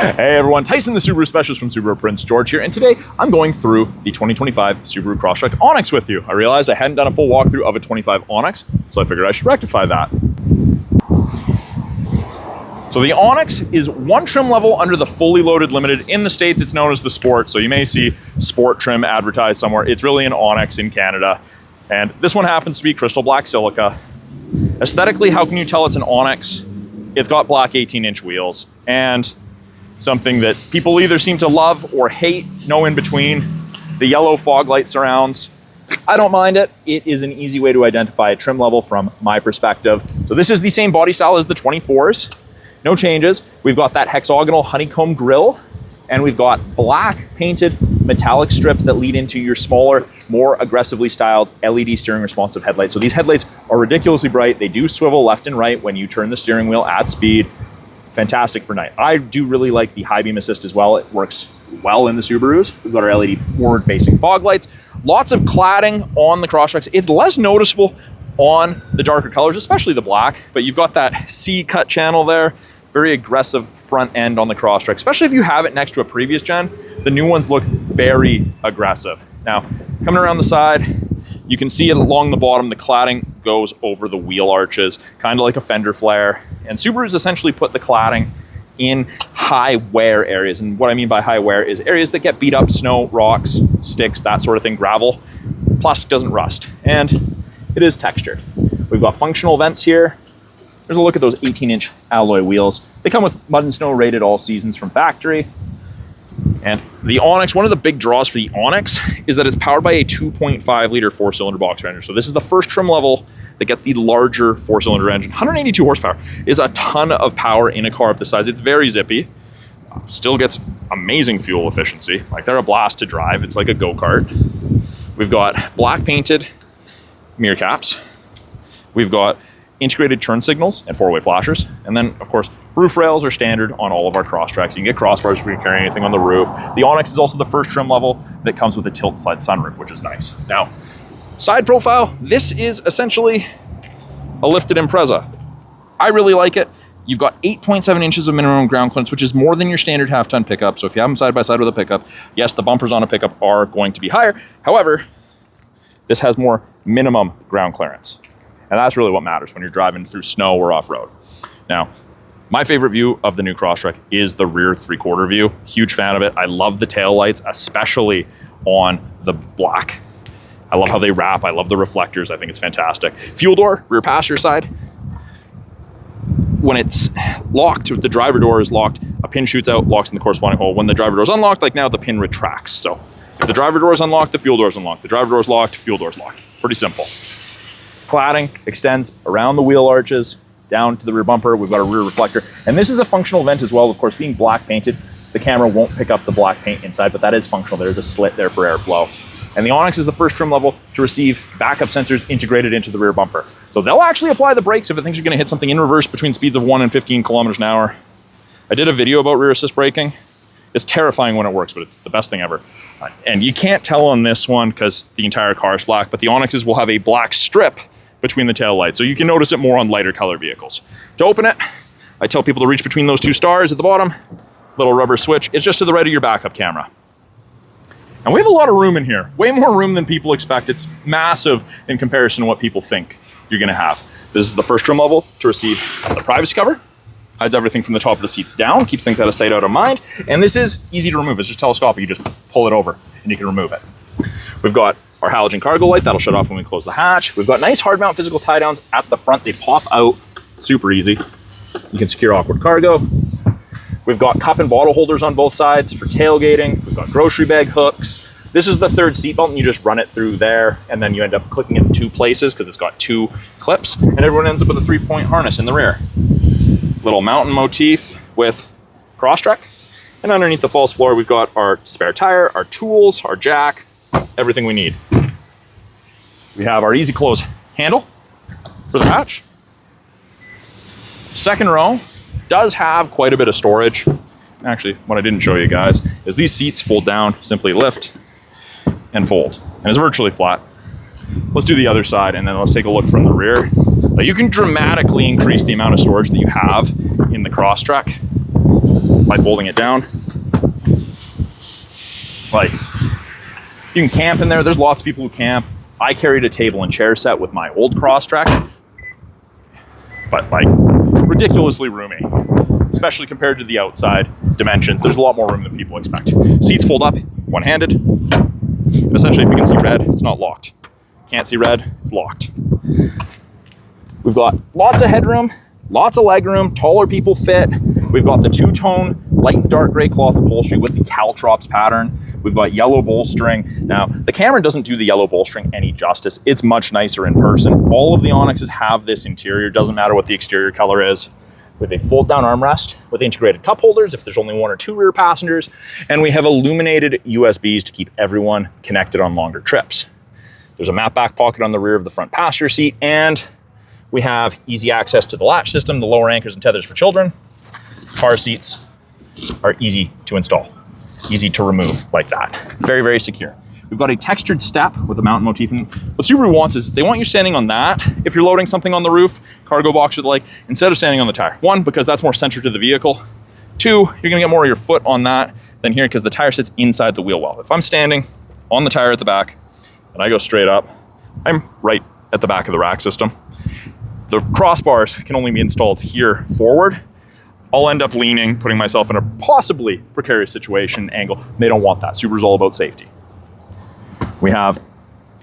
Hey everyone, Tyson the Subaru Specialist from Subaru Prince George here, and today I'm going through the 2025 Subaru Crosstrek Onyx with you. I realized I hadn't done a full walkthrough of a 25 Onyx, so I figured I should rectify that. So the Onyx is one trim level under the fully loaded limited. In the States, it's known as the Sport, so you may see Sport trim advertised somewhere. It's really an Onyx in Canada, and this one happens to be crystal black silica. Aesthetically, how can you tell it's an Onyx? It's got black 18-inch wheels, and something that people either seem to love or hate, no in between. The yellow fog light surrounds. I don't mind it. It is an easy way to identify a trim level from my perspective. So this is the same body style as the 24s. No changes. We've got that hexagonal honeycomb grille, and we've got black painted metallic strips that lead into your smaller, more aggressively styled LED steering responsive headlights. So these headlights are ridiculously bright. They do swivel left and right when you turn the steering wheel at speed. Fantastic for night. I do really like the high beam assist as well. It works well in the Subarus. We've got our LED forward facing fog lights. Lots of cladding on the Crosstreks. It's less noticeable on the darker colors, especially the black, but you've got that C-cut channel there. Very aggressive front end on the Crosstrek, especially if you have it next to a previous gen. The new ones look very aggressive. Now, coming around the side, you can see it along the bottom, the cladding goes over the wheel arches, kind of like a fender flare. And Subaru's essentially put the cladding in high wear areas. And what I mean by high wear is areas that get beat up, snow, rocks, sticks, that sort of thing, gravel. Plastic doesn't rust, and it is textured. We've got functional vents here. There's a look at those 18-inch alloy wheels. They come with mud and snow rated all seasons from factory. And the Onyx, one of the big draws for the Onyx is that it's powered by a 2.5 liter 4-cylinder boxer engine. So this is the first trim level that gets the larger 4-cylinder engine. 182 horsepower is a ton of power in a car of this size. It's very zippy, still gets amazing fuel efficiency. Like, they're a blast to drive. It's like a go-kart. We've got black painted mirror caps. We've got integrated turn signals and 4-way flashers. And then, of course, roof rails are standard on all of our Crosstreks. You can get crossbars if you carry anything on the roof. The Onyx is also the first trim level that comes with a tilt slide sunroof, which is nice. Now, side profile, this is essentially a lifted Impreza. I really like it. You've got 8.7 inches of minimum ground clearance, which is more than your standard half-ton pickup. So if you have them side by side with a pickup, yes, the bumpers on a pickup are going to be higher. However, this has more minimum ground clearance. And that's really what matters when you're driving through snow or off-road. Now, my favorite view of the new Crosstrek is the rear three-quarter view. Huge fan of it. I love the tail lights, especially on the black. I love how they wrap. I love the reflectors. I think it's fantastic. Fuel door, rear passenger side. When it's locked, the driver door is locked, a pin shoots out, locks in the corresponding hole. When the driver door is unlocked, like now, the pin retracts. So if the driver door is unlocked, the fuel door is unlocked. The driver door is locked, fuel door is locked. Pretty simple. Cladding extends around the wheel arches, down to the rear bumper. We've got a rear reflector. And this is a functional vent as well. Of course, being black painted, the camera won't pick up the black paint inside, but that is functional. There's a slit there for airflow. And the Onyx is the first trim level to receive backup sensors integrated into the rear bumper. So they'll actually apply the brakes if it thinks you're gonna hit something in reverse between speeds of 1 and 15 kilometers an hour. I did a video about rear assist braking. It's terrifying when it works, but it's the best thing ever. And you can't tell on this one because the entire car is black, but the Onyxes will have a black strip between the tail lights, so you can notice it more on lighter color vehicles. To open it, I tell people to reach between those two stars at the bottom. Little rubber switch. It's just to the right of your backup camera. And we have a lot of room in here. Way more room than people expect. It's massive in comparison to what people think you're gonna have. This is the first trim level to receive the privacy cover. Hides everything from the top of the seats down, keeps things out of sight, out of mind. And this is easy to remove. It's just telescopic. You just pull it over and you can remove it. We've got our halogen cargo light, that'll shut off when we close the hatch. We've got nice hard mount physical tie downs at the front. They pop out super easy. You can secure awkward cargo. We've got cup and bottle holders on both sides for tailgating. We've got grocery bag hooks. This is the third seatbelt, and you just run it through there, and then you end up clicking it in 2 places because it's got 2 clips, and everyone ends up with a 3-point harness in the rear. Little mountain motif with Crosstrek. And underneath the false floor, we've got our spare tire, our tools, our jack, everything we need. We have our easy close handle for the hatch. Second row does have quite a bit of storage. Actually, what I didn't show you guys is these seats fold down, simply lift and fold, and it's virtually flat. Let's do the other side, and then let's take a look from the rear. You can dramatically increase the amount of storage that you have in the Crosstrek by folding it down. Like, you can camp in there. There's lots of people who camp. I carried a table and chair set with my old Crosstrek, but like ridiculously roomy, especially compared to the outside dimensions. There's a lot more room than people expect. Seats fold up, one-handed. Essentially, if you can see red, it's not locked. Can't see red, it's locked. We've got lots of headroom, lots of legroom, taller people fit. We've got the two-tone light and dark gray cloth upholstery with the caltrops pattern. We've got yellow bolstering. Now, the camera doesn't do the yellow bolstering any justice. It's much nicer in person. All of the Onyxes have this interior. Doesn't matter what the exterior color is. With a fold-down armrest with integrated cup holders if there's only one or two rear passengers. And we have illuminated USBs to keep everyone connected on longer trips. There's a map back pocket on the rear of the front passenger seat, and we have easy access to the latch system, the lower anchors and tethers for children. Car seats are easy to install, easy to remove like that. Very, very secure. We've got a textured step with a mountain motif. And what Subaru wants is they want you standing on that if you're loading something on the roof, cargo box or the like, instead of standing on the tire. One, because that's more centered to the vehicle. Two, you're gonna get more of your foot on that than here because the tire sits inside the wheel well. If I'm standing on the tire at the back and I go straight up, I'm right at the back of the rack system. The crossbars can only be installed here forward. I'll end up leaning, putting myself in a possibly precarious situation angle. They don't want that. Subaru's all about safety. We have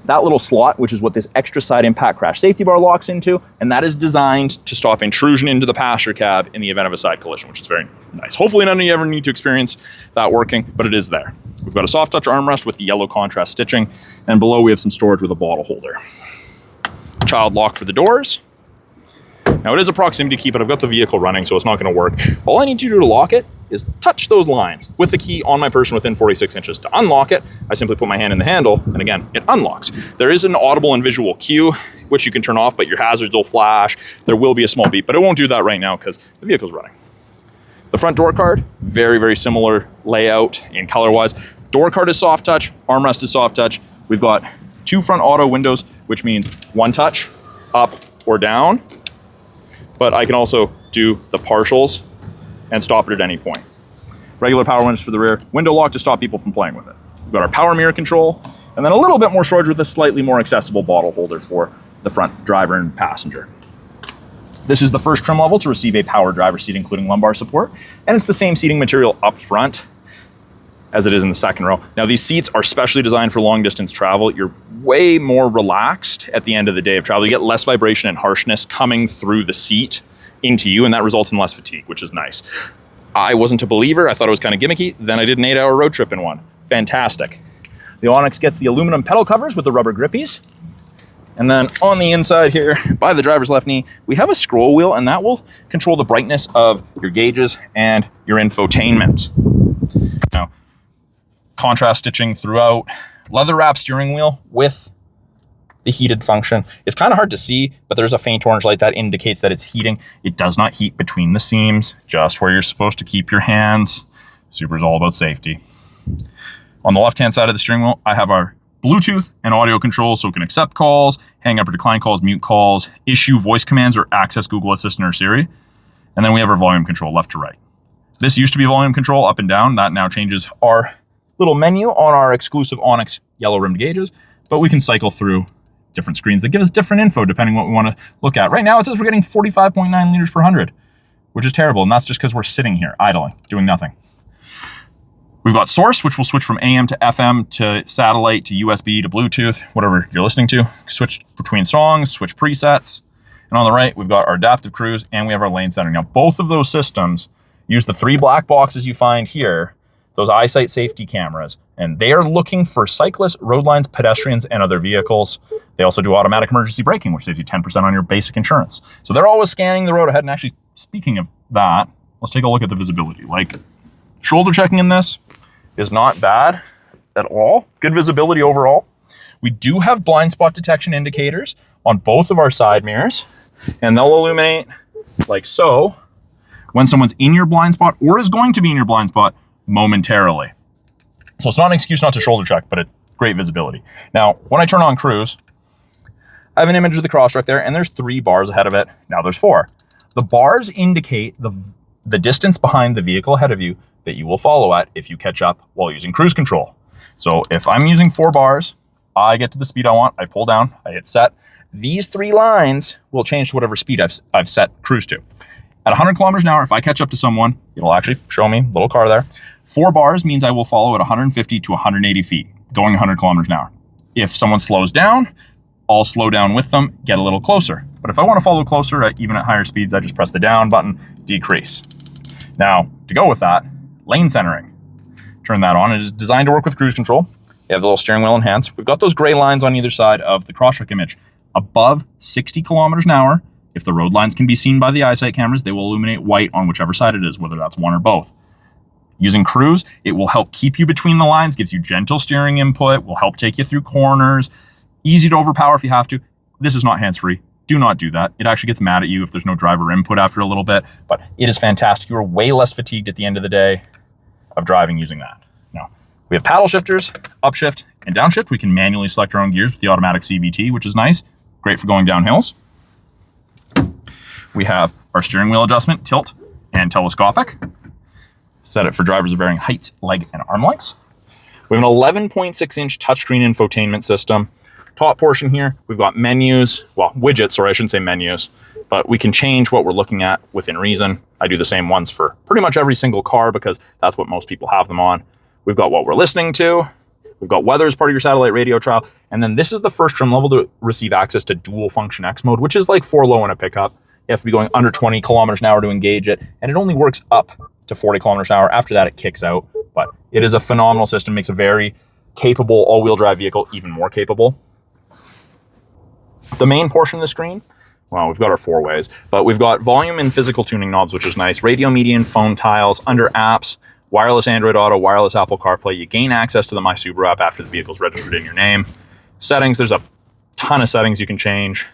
that little slot, which is what this extra side impact crash safety bar locks into, and that is designed to stop intrusion into the passenger cab in the event of a side collision, which is very nice. Hopefully none of you ever need to experience that working, but it is there. We've got a soft touch armrest with the yellow contrast stitching, and below we have some storage with a bottle holder. Child lock for the doors. Now it is a proximity key, but I've got the vehicle running, so it's not gonna work. All I need you to do to lock it is touch those lines with the key on my person within 46 inches. To unlock it, I simply put my hand in the handle, and again, it unlocks. There is an audible and visual cue, which you can turn off, but your hazards will flash. There will be a small beep, but it won't do that right now because the vehicle's running. The front door card, very, very similar layout in color-wise. Door card is soft touch, armrest is soft touch. We've got two front auto windows, which means one touch, up or down. But I can also do the partials and stop it at any point. Regular power windows for the rear, window lock to stop people from playing with it. We've got our power mirror control, and then a little bit more storage with a slightly more accessible bottle holder for the front driver and passenger. This is the first trim level to receive a power driver seat, including lumbar support, and it's the same seating material up front as it is in the second row. Now these seats are specially designed for long distance travel. You're way more relaxed at the end of the day of travel. You get less vibration and harshness coming through the seat into you, and that results in less fatigue, which is nice. I wasn't a believer. I thought it was kind of gimmicky. Then I did an 8-hour road trip in one. Fantastic. The Onyx gets the aluminum pedal covers with the rubber grippies. And then on the inside here, by the driver's left knee, we have a scroll wheel, and that will control the brightness of your gauges and your infotainment. Now, contrast stitching throughout, leather wrap steering wheel with the heated function. It's kind of hard to see, but there's a faint orange light that indicates that it's heating. It does not heat between the seams, just where you're supposed to keep your hands. Subaru's all about safety. On the left-hand side of the steering wheel, I have our Bluetooth and audio controls, so we can accept calls, hang up or decline calls, mute calls, issue voice commands, or access Google Assistant or Siri. And then we have our volume control left to right. This used to be volume control up and down. That now changes our little menu on our exclusive Onyx yellow rimmed gauges, but we can cycle through different screens that give us different info depending what we want to look at. Right now it says we're getting 45.9 liters per 100, which is terrible, and that's just because we're sitting here idling, doing nothing. We've got source, which will switch from AM to FM to satellite to USB to Bluetooth, whatever you're listening to. Switch between songs, switch presets. And on the right, we've got our adaptive cruise, and we have our lane center. Now, both of those systems use the 3 black boxes you find here, those EyeSight safety cameras, and they are looking for cyclists, road lines, pedestrians, and other vehicles. They also do automatic emergency braking, which saves you 10% on your basic insurance. So they're always scanning the road ahead. And actually, speaking of that, let's take a look at the visibility. Like, shoulder checking in this is not bad at all. Good visibility overall. We do have blind spot detection indicators on both of our side mirrors, and they'll illuminate like so when someone's in your blind spot or is going to be in your blind spot momentarily. So it's not an excuse not to shoulder check, but it's great visibility. Now, when I turn on cruise, I have an image of the Crosstrek there, and there's 3 bars ahead of it. Now there's 4. The bars indicate the the distance behind the vehicle ahead of you that you will follow at if you catch up while using cruise control. So if I'm using 4 bars, I get to the speed I want, I pull down, I hit set. These 3 lines will change to whatever speed I've set cruise to. At 100 kilometers an hour, if I catch up to someone, it'll actually show me, little car there. 4 bars means I will follow at 150 to 180 feet, going 100 kilometers an hour. If someone slows down, I'll slow down with them, get a little closer. But if I want to follow closer, even at higher speeds, I just press the down button, decrease. Now, to go with that, lane centering. Turn that on. It is designed to work with cruise control. You have the little steering wheel and hands. We've got those gray lines on either side of the Crosstrek image. Above 60 kilometers an hour, if the road lines can be seen by the EyeSight cameras, they will illuminate white on whichever side it is, whether that's one or both. Using cruise, it will help keep you between the lines, gives you gentle steering input, will help take you through corners, easy to overpower if you have to. This is not hands-free. Do not do that. It actually gets mad at you if there's no driver input after a little bit, but it is fantastic. You are way less fatigued at the end of the day of driving using that. Now, we have paddle shifters, upshift and downshift. We can manually select our own gears with the automatic CVT, which is nice. Great for going down hills. We have our steering wheel adjustment, tilt and telescopic. Set it for drivers of varying heights, leg and arm lengths. We have an 11.6-inch touchscreen infotainment system. Top portion here, we've got menus, well, widgets, or I shouldn't say menus, but we can change what we're looking at within reason. I do the same ones for pretty much every single car because that's what most people have them on. We've got what we're listening to. We've got weather as part of your satellite radio trial. And then this is the first trim level to receive access to dual function X mode, which is like 4 low in a pickup. You have to be going under 20 kilometers an hour to engage it. And it only works up to 40 kilometers an hour. After that, it kicks out. But it is a phenomenal system, makes a very capable all-wheel drive vehicle even more capable. The main portion of the screen, well, we've got our 4 ways, but we've got volume and physical tuning knobs, which is nice. Radio, media, and phone tiles. Under apps, wireless Android Auto, wireless Apple CarPlay. You gain access to the My Subaru app after the vehicle's registered in your name. Settings, there's a ton of settings you can change.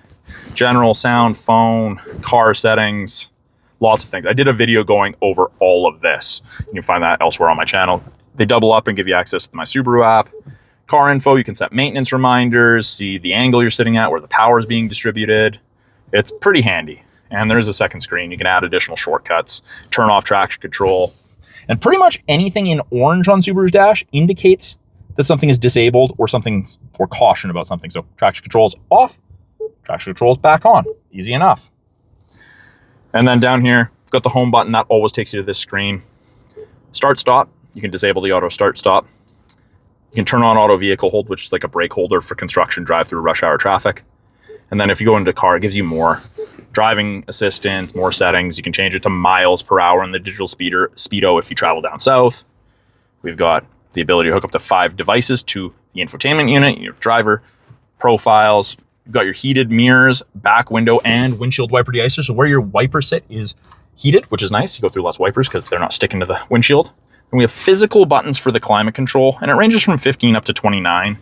General, sound, phone, car settings, lots of things. I did a video going over all of this. You can find that elsewhere on my channel. They double up and give you access to the My Subaru app. Car info, you can set maintenance reminders, see the angle you're sitting at, where the power is being distributed. It's pretty handy. And there's a second screen. You can add additional shortcuts, turn off traction control. And pretty much anything in orange on Subaru's dash indicates that something is disabled or something's for caution about something. So traction control is off, traction control is back on. Easy enough. And then down here, we've got the home button. That always takes you to this screen. Start, stop. You can disable the auto start, stop. You can turn on auto vehicle hold, which is like a brake holder for construction drive through rush hour traffic. And then if you go into car, it gives you more driving assistance, more settings. You can change it to miles per hour in the digital speedo if you travel down south. We've got the ability to hook up to 5 devices to the infotainment unit, your driver profiles. You've got your heated mirrors, back window, and windshield wiper deicer. So where your wipers sit is heated, which is nice. You go through less wipers because they're not sticking to the windshield. And we have physical buttons for the climate control, and it ranges from 15 up to 29.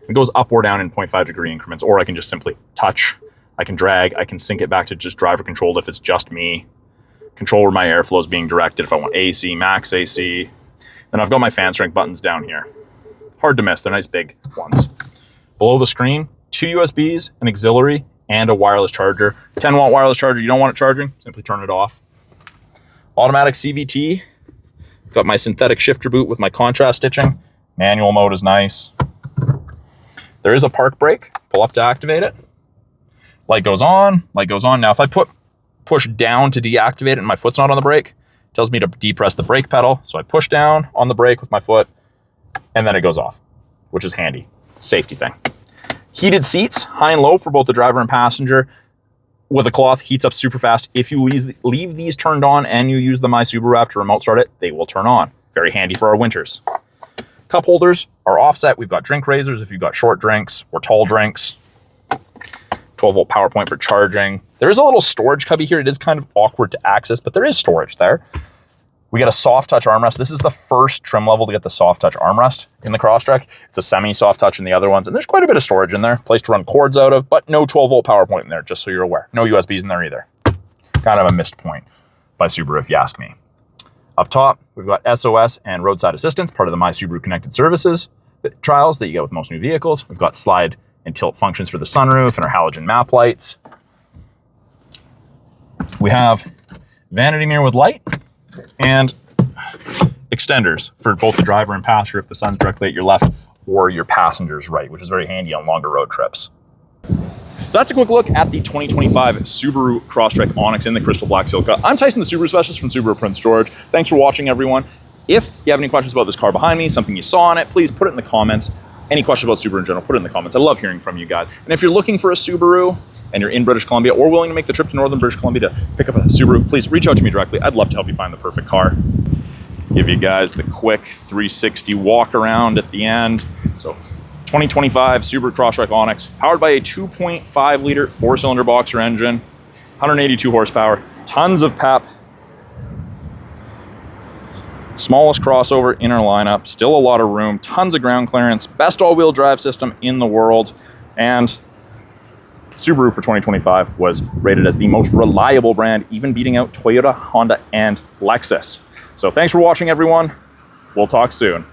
It goes up or down in 0.5 degree increments, or I can just simply touch. I can drag, I can sync it back to just driver controlled if it's just me. Control where my airflow is being directed if I want AC, max AC. Then I've got my fan strength buttons down here. Hard to miss, they're nice big ones. Below the screen, 2 USBs, an auxiliary, and a wireless charger. 10-watt wireless charger, you don't want it charging, simply turn it off. Automatic CVT. Got my synthetic shifter boot with my contrast stitching. Manual mode is nice. There is a park brake. Pull up to activate it. Light goes on, light goes on. Now if I push down to deactivate it and my foot's not on the brake, it tells me to depress the brake pedal. So I push down on the brake with my foot and then it goes off, which is handy. Safety thing. Heated seats, high and low for both the driver and passenger. With a cloth, heats up super fast. If you leave these turned on and you use the My Subaru app to remote start it, they will turn on. Very handy for our winters. Cup holders are offset. We've got drink raisers if you've got short drinks or tall drinks. 12-volt power point for charging. There is a little storage cubby here. It is kind of awkward to access, but there is storage there. We get a soft touch armrest. This is the first trim level to get the soft touch armrest in the Crosstrek. It's a semi-soft touch in the other ones, and there's quite a bit of storage in there. Place to run cords out of, but no 12-volt power point in there, just so you're aware. No USBs in there either. Kind of a missed point by Subaru, if you ask me. Up top, we've got SOS and roadside assistance, part of the My Subaru Connected Services trials that you get with most new vehicles. We've got slide and tilt functions for the sunroof and our halogen map lights. We have vanity mirror with light. and extenders for both the driver and passenger if the sun's directly at your left or your passenger's right, which is very handy on longer road trips. So that's a quick look at the 2025 Subaru Crosstrek Onyx in the crystal black Silica. I'm Tyson, the Subaru specialist from Subaru Prince George. Thanks for watching, everyone. If you have any questions about this car behind me, something you saw on it, please put it in the comments. Any questions about Subaru in general, put it in the comments. I love hearing from you guys. And if you're looking for a Subaru and you're in British Columbia or willing to make the trip to northern British Columbia to pick up a Subaru, please reach out to me directly. I'd love to help you find the perfect car. Give you guys the quick 360 walk around at the end. So 2025 Subaru Crosstrek Onyx, powered by a 2.5 liter 4-cylinder boxer engine, 182 horsepower, tons of pep. Smallest crossover in our lineup, still a lot of room, tons of ground clearance, best all-wheel drive system in the world, and Subaru for 2025 was rated as the most reliable brand, even beating out Toyota, Honda, and Lexus. So thanks for watching, everyone. We'll talk soon.